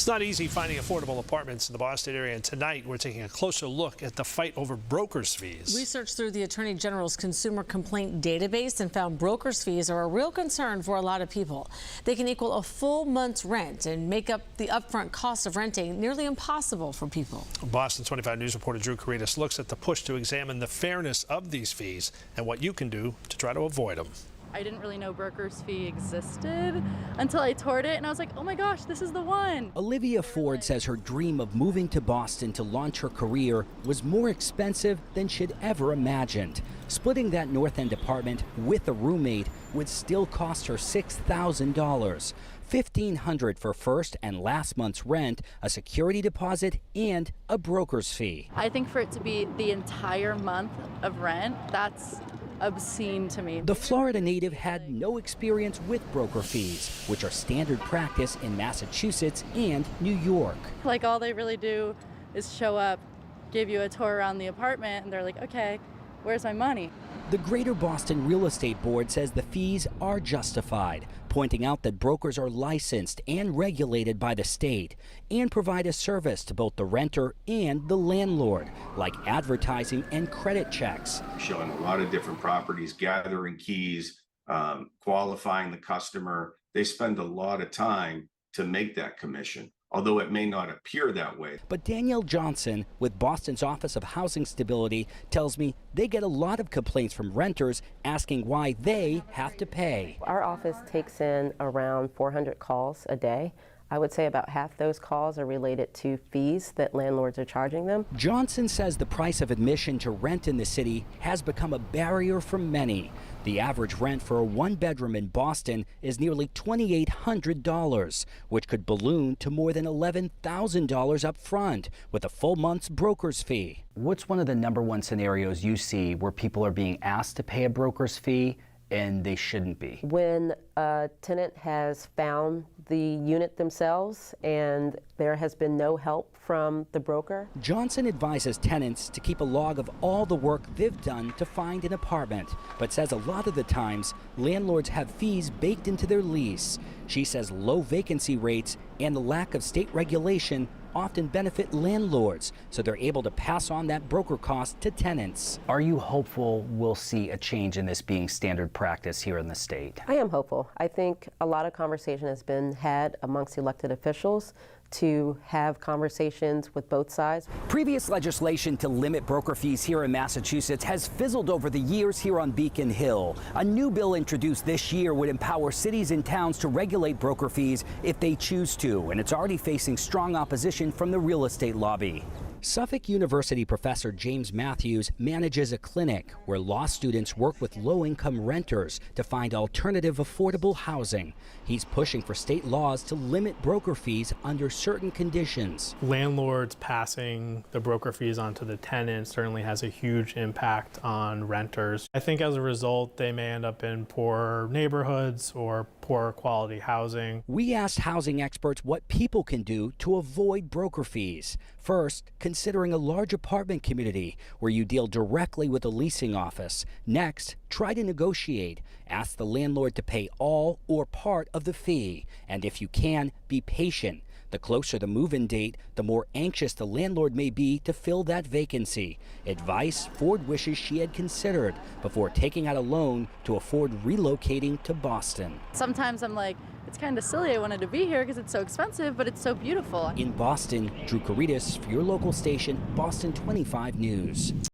It's not easy finding affordable apartments in the Boston area, and tonight we're taking a closer look at the fight over brokers' fees. Research through the Attorney General's Consumer Complaint Database and found brokers' fees are a real concern for a lot of people. They can equal a full month's rent and make up the upfront cost of renting nearly impossible for people. Boston 25 News reporter Drew Caritas looks at the push to examine the fairness of these fees and what you can do to try to avoid them. I didn't really know broker's fee existed until I toured it, and I was like, oh my gosh, this is the one. Olivia Ford says her dream of moving to Boston to launch her career was more expensive than she'd ever imagined. Splitting that North End apartment with a roommate would still cost her $6,000. $1,500 for first and last month's rent, a security deposit, and a broker's fee. I think for it to be the entire month of rent, that's obscene to me. The Florida native had no experience with broker fees, which are standard practice in Massachusetts and New York. Like, all they really do is show up, give you a tour around the apartment, and they're like, okay, where's my money? The Greater Boston Real Estate Board says the fees are justified, pointing out that brokers are licensed and regulated by the state and provide a service to both the renter and the landlord, like advertising and credit checks. Showing a lot of different properties, gathering keys, qualifying the customer. They spend a lot of time to make that commission, although it may not appear that way. But Danielle Johnson with Boston's Office of Housing Stability tells me they get a lot of complaints from renters asking why they have to pay. Our office takes in around 400 calls a day. I would say about half those calls are related to fees that landlords are charging them. Johnson says the price of admission to rent in the city has become a barrier for many. The average rent for a one-bedroom in Boston is nearly $2,800, which could balloon to more than $11,000 up front with a full month's broker's fee. What's one of the #1 scenarios you see where people are being asked to pay a broker's fee and they shouldn't be? When a tenant has found the unit themselves and there has been no help from the broker. Johnson advises tenants to keep a log of all the work they've done to find an apartment, but says a lot of the times landlords have fees baked into their lease. She says low vacancy rates and the lack of state regulation often benefit landlords, so they're able to pass on that broker cost to tenants. Are you hopeful we'll see a change in this being standard practice here in the state? I am hopeful. I think a lot of conversation has been had amongst elected officials to have conversations with both sides. Previous legislation to limit broker fees here in Massachusetts has fizzled over the years here on Beacon Hill. A new bill introduced this year would empower cities and towns to regulate broker fees if they choose to, and it's already facing strong opposition from the real estate lobby. Suffolk University professor James Matthews manages a clinic where law students work with low-income renters to find alternative affordable housing. He's pushing for state laws to limit broker fees under certain conditions. Landlords passing the broker fees onto the tenants certainly has a huge impact on renters. I think as a result, they may end up in poor neighborhoods or poor quality housing. We asked housing experts what people can do to avoid broker fees. First, considering a large apartment community where you deal directly with a leasing office. Next, try to negotiate. Ask the landlord to pay all or part of the fee. And if you can, be patient. The closer the move-in date, the more anxious the landlord may be to fill that vacancy. Advice Ford wishes she had considered before taking out a loan to afford relocating to Boston. Sometimes I'm like, it's kind of silly I wanted to be here because it's so expensive, but it's so beautiful. In Boston, Drew Caritas for your local station, Boston 25 News.